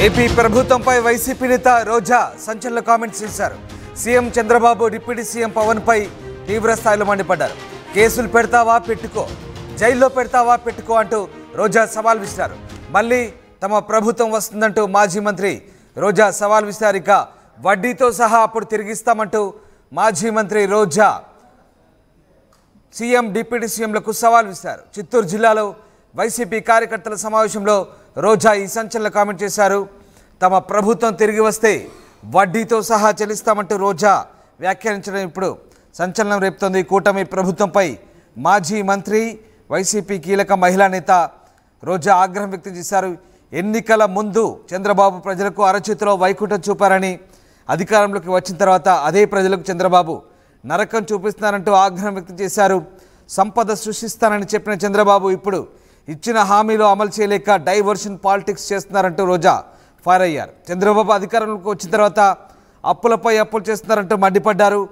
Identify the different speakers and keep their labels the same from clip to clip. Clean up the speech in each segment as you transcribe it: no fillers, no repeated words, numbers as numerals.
Speaker 1: AP ప్రభుత్వంపై YCP నేత రోజా సంచలన కామెంట్స్ చేశారు. CM Chandrababu deputy CM Pawan పై తీవ్ర స్థాయిలో మండిపడ్డారు. కేసులు పెడతావా పెట్టుకో, జైల్లో పెడతావా పెట్టుకో అంటూ రోజా సవాల్ విసిరారు. మళ్ళీ తమ ప్రభుత్వం వస్తుందంటూ మాజీ మంత్రి రోజా సవాల్ విసిరారు. ఇక వడ్డీతో సహా అప్పుడు తిరిగిస్తామంటూ మాజీ మంత్రి రోజా సీఎం డిప్యూటీ సీఎంలకు సవాల్ విసిరారు. చిత్తూరు జిల్లాలో వైసీపీ కార్యకర్తల సమావేశంలో రోజా ఈ సంచలన కామెంట్ చేశారు. తమ ప్రభుత్వం తిరిగి వస్తే వడ్డీతో సహా చెల్లిస్తామంటూ రోజా వ్యాఖ్యానించడం ఇప్పుడు సంచలనం రేపుతోంది. కూటమి ప్రభుత్వంపై మాజీ మంత్రి వైసీపీ కీలక మహిళా నేత రోజా ఆగ్రహం వ్యక్తం చేశారు. ఎన్నికల ముందు చంద్రబాబు ప్రజలకు అరచేతిలో వైకుంఠం చూపారని, అధికారంలోకి వచ్చిన తర్వాత అదే ప్రజలకు చంద్రబాబు నరకం చూపిస్తున్నారంటూ ఆగ్రహం వ్యక్తం చేశారు. సంపద సృష్టిస్తానని చెప్పిన చంద్రబాబు ఇప్పుడు ఇచ్చిన హామీలో అమలు చేయలేక డైవర్షన్ పాలిటిక్స్ చేస్తున్నారంటూ రోజా ఫైర్ అయ్యారు. చంద్రబాబు అధికారంలోకి వచ్చిన తర్వాత అప్పులపై అప్పులు చేస్తున్నారంటూ మండిపడ్డారు.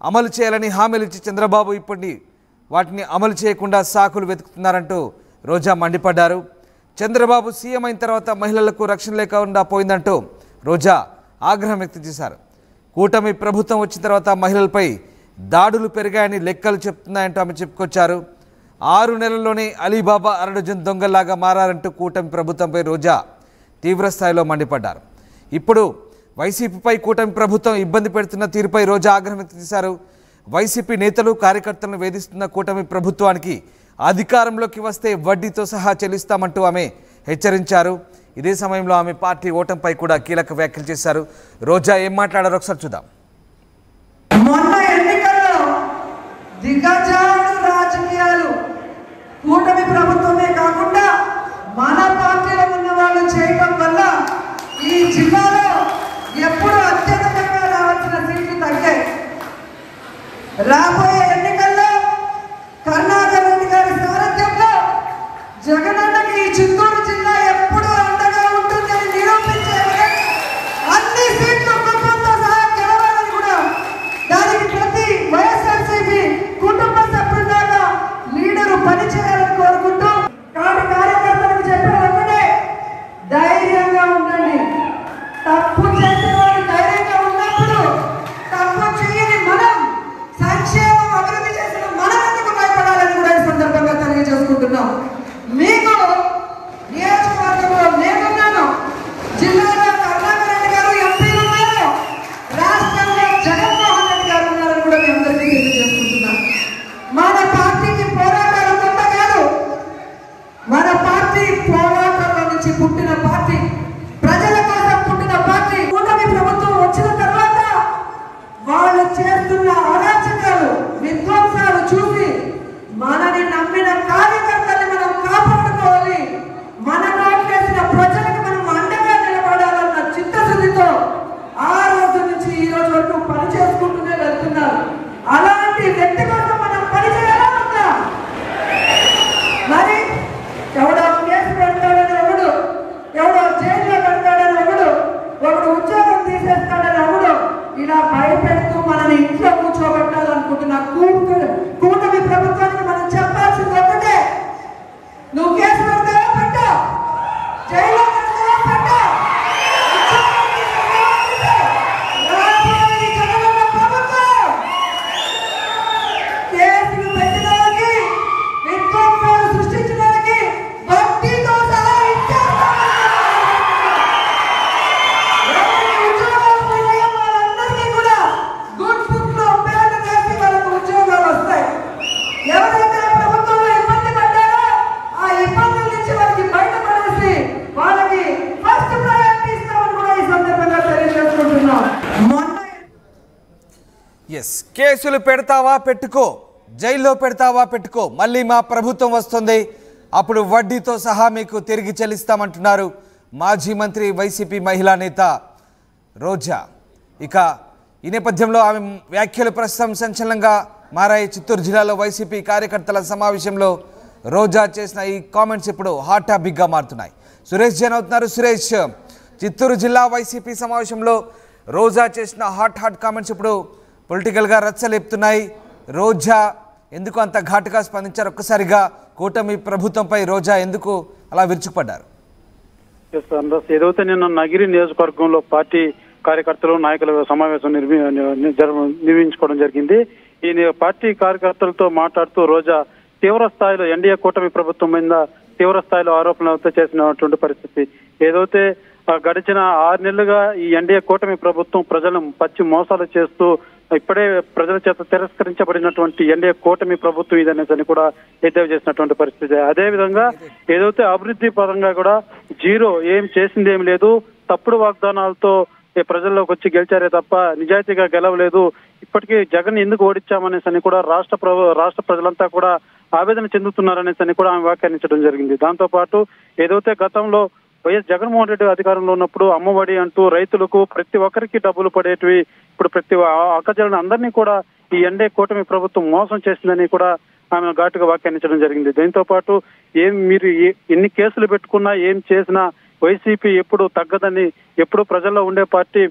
Speaker 1: అమలు చేయాలని హామీలు ఇచ్చి చంద్రబాబు ఇప్పటి వాటిని అమలు చేయకుండా సాకులు వెతుకుతున్నారంటూ రోజా మండిపడ్డారు. చంద్రబాబు సీఎం అయిన తర్వాత మహిళలకు రక్షణ లేకుండా పోయిందంటూ రోజా ఆగ్రహం వ్యక్తం చేశారు. కూటమి ప్రభుత్వం వచ్చిన తర్వాత మహిళలపై దాడులు పెరిగాయని లెక్కలు చెప్తున్నాయంటూ ఆమె చెప్పుకొచ్చారు. 6 నెలల్లోనే అలీబాబా అరడజన్ దొంగల్లాగా మారారంటూ కూటమి ప్రభుత్వంపై రోజా తీవ్ర స్థాయిలో మండిపడ్డారు. ఇప్పుడు వైసీపీపై కూటమి ప్రభుత్వం ఇబ్బంది పెడుతున్న తీరుపై రోజా ఆగ్రహం వ్యక్తం చేశారు. వైసీపీ నేతలు కార్యకర్తలను వేధిస్తున్న కూటమి ప్రభుత్వానికి అధికారంలోకి వస్తే వడ్డీతో సహా చెల్లిస్తామంటూ ఆమె హెచ్చరించారు. ఇదే సమయంలో ఆమె పార్టీ ఓటమిపై కూడా కీలక వ్యాఖ్యలు చేశారు. రోజా ఏం మాట్లాడారో ఒకసారి చూద్దాం.
Speaker 2: మొన్న ఎన్నికల్లో దిగజాడు రాజకీయాలు కూటమి ప్రభుత్వమే కాకుండా మన పార్టీలో ఉన్న వాళ్ళు చేయడం వల్ల ఈ జిల్లాలో ఎప్పుడు అత్యధికంగా రావాల్సిన సీట్లు తగ్గాయి. రాబోయే ఎన్నికల్లో కరుణాకర్ రెడ్డి గారి సారథ్యంలో జగనన్నకి ఈ చిత్తూరు జిల్లా ఎప్పుడు అండగా ఉంటుందని నిరూపించే అన్ని సీట్లు కుటుంబంతో సహా గెలవాలని కూడా దానికి ప్రతి వైఎస్ఆర్సీపీ కుటుంబ సభ్యులాగా లీడరు పనిచేయాలని కోరుకుంటూ కార్యకర్తలకు చెప్పేటప్పుడే ధైర్యంగా ఉండండి. తప్పు చేసిన వాడు ధైర్యంగా ఉన్నప్పుడు తప్పు చేయని మనం సంక్షేమం అభివృద్ధి చేసిన మనం ఎందుకు భయపడాలని కూడా ఈ సందర్భంగా తెలియజేసుకుంటున్నాం. మీకు నియోజకవర్గంలో నేనున్నాను, జిల్లాలో కరుణాకర్ రెడ్డి గారు ఎంపీలు ఉన్నారు, రాష్ట్రంలో జగన్మోహన్ రెడ్డి గారు ఉన్నారని కూడా మేము అందరికీ తెలియజేసుకుంటున్నాం. మన పార్టీకి పోరాటాలు కొత్త కాదు. మన పార్టీ పోరాటంలో నుంచి పుట్టిన పార్టీ, ప్రజల కోసం పుట్టిన పార్టీ. కూటమి ప్రభుత్వం వచ్చిన తర్వాత వాళ్ళు చేస్తున్న అరాచకాలు, విధ్వంసాలు చూసి మనని నమ్మిన కార్యకర్తల్ని మనం కాపాడుకోవాలి, మన నోట్లేసిన ప్రజలకు మనం అండగా నిలబడాలన్న చిత్తశుద్ధితో ఆ రోజు నుంచి ఈ రోజు వరకు పని చేసుకుంటూనే వెళ్తున్నారు. అలాంటి వ్యక్తి కోసం మనం పని చేయాలా వద్దా? మరి ఎవడో కేసు పెడతాడని ఒకడు, ఎవడో జైల్లో పెడతాడని ఒకడు ఉద్యోగం తీసేస్తాడని ఒకడు ఇలా భయపెడుతూ మనని ఇంట్లో కూర్చోబెట్టాలనుకుంటున్న కూటమి ప్రభుత్వానికి మనం చెప్పాల్సింది ఒకటే, నువ్వు కేసు పెడతావా పెట్టా, జైల్లో పెడతావా పెట్టా, కేసులు పెట్టిన వాళ్ళకి, విధ్వంసాలు సృష్టించిన వాళ్ళకి వడ్డీతో సహా ఇచ్చేస్తామని ఉద్యోగాలు పోయిన వాళ్ళందరికీ కూడా గుడ్ బుక్ లో పేరు వేసి వాళ్ళకు ఉద్యోగాలు వస్తాయి. ఎవరైతే ప్రభుత్వంలో ఇబ్బంది పడ్డారో ఆ ఇబ్బందుల నుంచి వాళ్ళకి బయటపడేసి వాళ్ళకి ఫస్ట్ ప్రయారిటీ ఇస్తామని కూడా ఈ సందర్భంగా తెలియజేసుకుంటున్నాం.
Speaker 1: కేసులు పెడతావా పెట్టుకో, జైల్లో పెడతావా పెట్టుకో, మళ్ళీ మా ప్రభుత్వం వస్తుంది, అప్పుడు వడ్డీతో సహా మీకు తిరిగి చెల్లిస్తామంటున్నారు మాజీ మంత్రి వైసీపీ మహిళా నేత రోజా. ఇక ఈ నేపథ్యంలో ఆమె వ్యాఖ్యలు ప్రస్తుతం సంచలనంగా మారాయి. చిత్తూరు జిల్లాలో వైసీపీ కార్యకర్తల సమావేశంలో రోజా చేసిన ఈ కామెంట్స్ ఇప్పుడు హాట్ టాపిక్గా మారుతున్నాయి. సురేష్ జైన్ అవుతున్నారు. సురేష్, చిత్తూరు జిల్లా వైసీపీ సమావేశంలో రోజా చేసిన హాట్ కామెంట్స్ ఇప్పుడు పొలిటికల్గా రచ్చలేపుతున్నాయి. రోజా ఎందుకు అంత ఘాటుగా స్పందించారు? ఒక్కసారిగా కూటమి ప్రభుత్వంపై రోజా ఎందుకు అలా విరుచుకుపడ్డారు?
Speaker 3: ఏదైతే నిన్న నగిరి నియోజకవర్గంలో పార్టీ కార్యకర్తలు నాయకుల సమావేశం నిర్వహించుకోవడం జరిగింది. ఈ పార్టీ కార్యకర్తలతో మాట్లాడుతూ రోజా తీవ్ర స్థాయిలో ఎన్డీఏ కూటమి ప్రభుత్వం మీద తీవ్ర స్థాయిలో ఆరోపణలు చేసినటువంటి పరిస్థితి. ఏదైతే గడిచిన 6 నెలలుగా ఈ ఎన్డీఏ కూటమి ప్రభుత్వం ప్రజలను పచ్చి మోసాలు చేస్తూ ఇప్పుడే ప్రజల చేత తిరస్కరించబడినటువంటి ఎన్డీఏ కూటమి ప్రభుత్వం ఇదనేసి కూడా ఎద్దేవా చేసినటువంటి పరిస్థితి. అదే విధంగా ఏదైతే అభివృద్ధి పరంగా కూడా జీరో, ఏం చేసింది ఏం లేదు, తప్పుడు వాగ్దానాలతో ప్రజల్లోకి వచ్చి గెలిచారే తప్ప నిజాయితీగా గెలవలేదు. ఇప్పటికీ జగన్ ఎందుకు ఓడించామనేసి కూడా రాష్ట్ర ప్రజలంతా కూడా ఆవేదన చెందుతున్నారనేసి కూడా ఆమె వ్యాఖ్యానించడం జరిగింది. దాంతో పాటు ఏదైతే గతంలో వైఎస్ జగన్మోహన్ రెడ్డి అధికారంలో ఉన్నప్పుడు అమ్మఒడి అంటూ రైతులకు ప్రతి ఒక్కరికి డబ్బులు పడేటివి, ఇప్పుడు ప్రతి అక్కజలను అందరినీ కూడా ఈ ఎన్డీఏ కూటమి ప్రభుత్వం మోసం చేసిందని కూడా ఆమె ఘాటుగా వ్యాఖ్యానించడం జరిగింది. దీంతో పాటు మీరు ఎన్ని కేసులు పెట్టుకున్నా ఏం చేసినా వైసీపీ ఎప్పుడు తగ్గదని, ఎప్పుడు ప్రజల్లో ఉండే పార్టీ,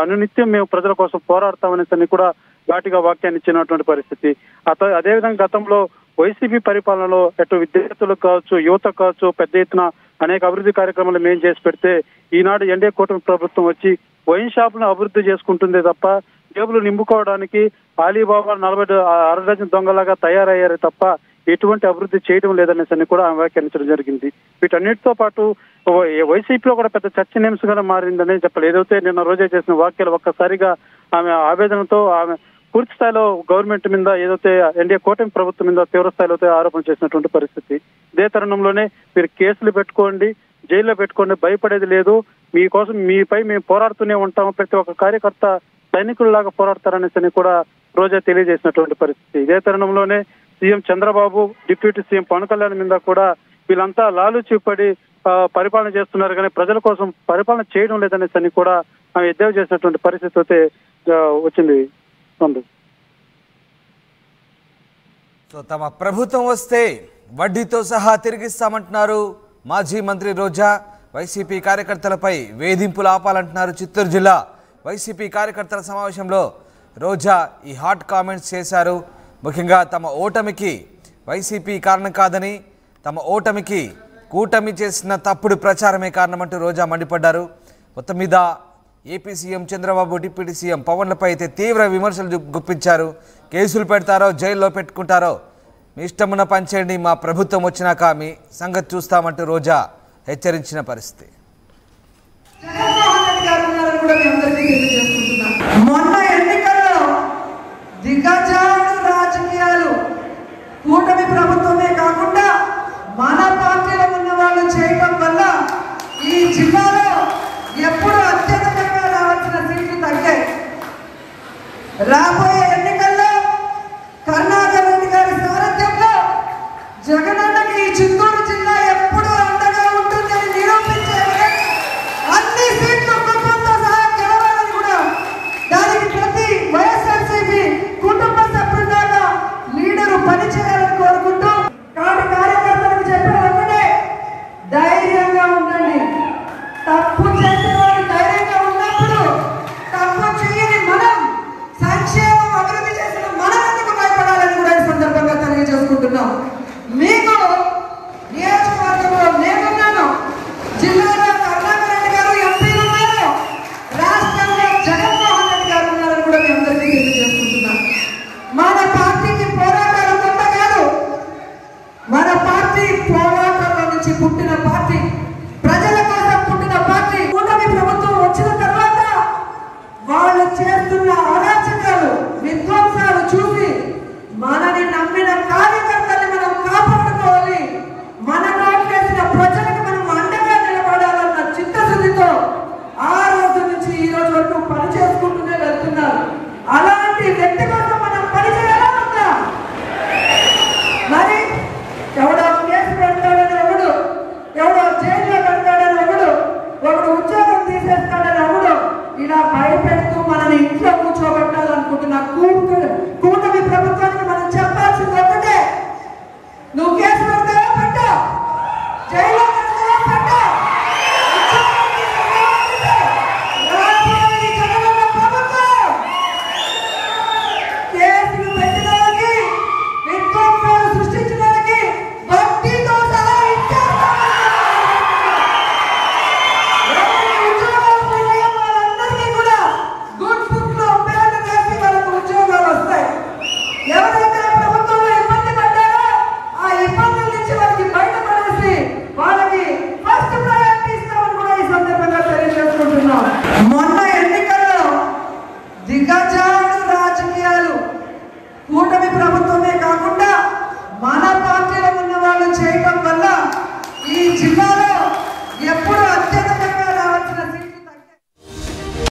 Speaker 3: అనునిత్యం మేము ప్రజల కోసం పోరాడతామనేసి కూడా ఘాటుగా వ్యాఖ్యానించినటువంటి పరిస్థితి. అదేవిధంగా గతంలో వైసీపీ పరిపాలనలో ఎటు విద్యార్థులకు కావచ్చు, యువతకు కావచ్చు పెద్ద ఎత్తున అనేక అభివృద్ధి కార్యక్రమాలు మేము చేసి పెడితే ఈనాడు ఎన్డీఏ కూటమి ప్రభుత్వం వచ్చి వైన్ షాపులను అభివృద్ధి చేసుకుంటుందే తప్ప జేబులు నింపుకోవడానికి అలీబాబా 40 అరడజన్ దొంగలాగా తయారయ్యారే తప్ప ఎటువంటి అభివృద్ధి చేయడం లేదనేసి కూడా ఆమె వ్యాఖ్యానించడం జరిగింది. వీటన్నిటితో పాటు వైసీపీలో కూడా పెద్ద చర్చనీయాంశంగా మారిందని చెప్పాలి. ఏదైతే నిన్న రోజే చేసిన వ్యాఖ్యలు ఒక్కసారిగా ఆమె ఆవేదనతో ఆమె పూర్తి స్థాయిలో గవర్నమెంట్ మీద, ఏదైతే ఎన్డీఏ కూటమి ప్రభుత్వం మీద తీవ్ర స్థాయిలో ఆరోపణ చేసినటువంటి పరిస్థితి. ఇదే తరుణంలోనే మీరు కేసులు పెట్టుకోండి, జైల్లో పెట్టుకోండి, భయపడేది లేదు, మీకోసం మీపై మేము పోరాడుతూనే ఉంటాము, ప్రతి ఒక్క కార్యకర్త సైనికుల్లాగా పోరాడతారనేసి కూడా రోజా తెలియజేసినటువంటి పరిస్థితి. ఇదే తరుణంలోనే CM Chandrababu, deputy CM Pawan Kalyan మీద కూడా వీళ్ళంతా లాలూచిపడి పరిపాలన చేస్తున్నారు కానీ ప్రజల కోసం పరిపాలన చేయడం లేదనేసి కూడా ఆమె ఎద్దేవా చేసినటువంటి పరిస్థితి అయితే వచ్చింది.
Speaker 1: సో తమ ప్రభుత్వం వస్తే వడ్డీతో సహా తిరిగిస్తామంటున్నారు మాజీ మంత్రి రోజా. వైసీపీ కార్యకర్తలపై వేధింపులు ఆపాలంటున్నారు. చిత్తూరు జిల్లా వైసీపీ కార్యకర్తల సమావేశంలో రోజా ఈ హాట్ కామెంట్స్ చేశారు. ముఖ్యంగా తమ ఓటమికి వైసీపీ కారణం కాదని, తమ ఓటమికి కూటమి చేసిన తప్పుడు ప్రచారమే కారణమంటూ రోజా మండిపడ్డారు. మొత్తం మీద AP CM Chandrababu, deputy CM పవన్లపై అయితే తీవ్ర విమర్శలు గుప్పించారు. కేసులు పెడతారో జైల్లో పెట్టుకుంటారో మీ ఇష్టమున్న పనిచేయండి, మా ప్రభుత్వం వచ్చినాక మీ సంగతి చూస్తామంటూ రోజా హెచ్చరించిన పరిస్థితి.
Speaker 2: మొన్న ఎన్నికల్లో దిగజాడు రాజకీయాలు కూటమి ప్రభుత్వమే కాకుండా మన పార్టీలో ఉన్న వాళ్ళు చేయడం వల్ల ఈ జిల్లాలో ఎప్పుడు అత్యధికంగా రావాల్సిన సీట్లు తగ్గాయి. రాబోయే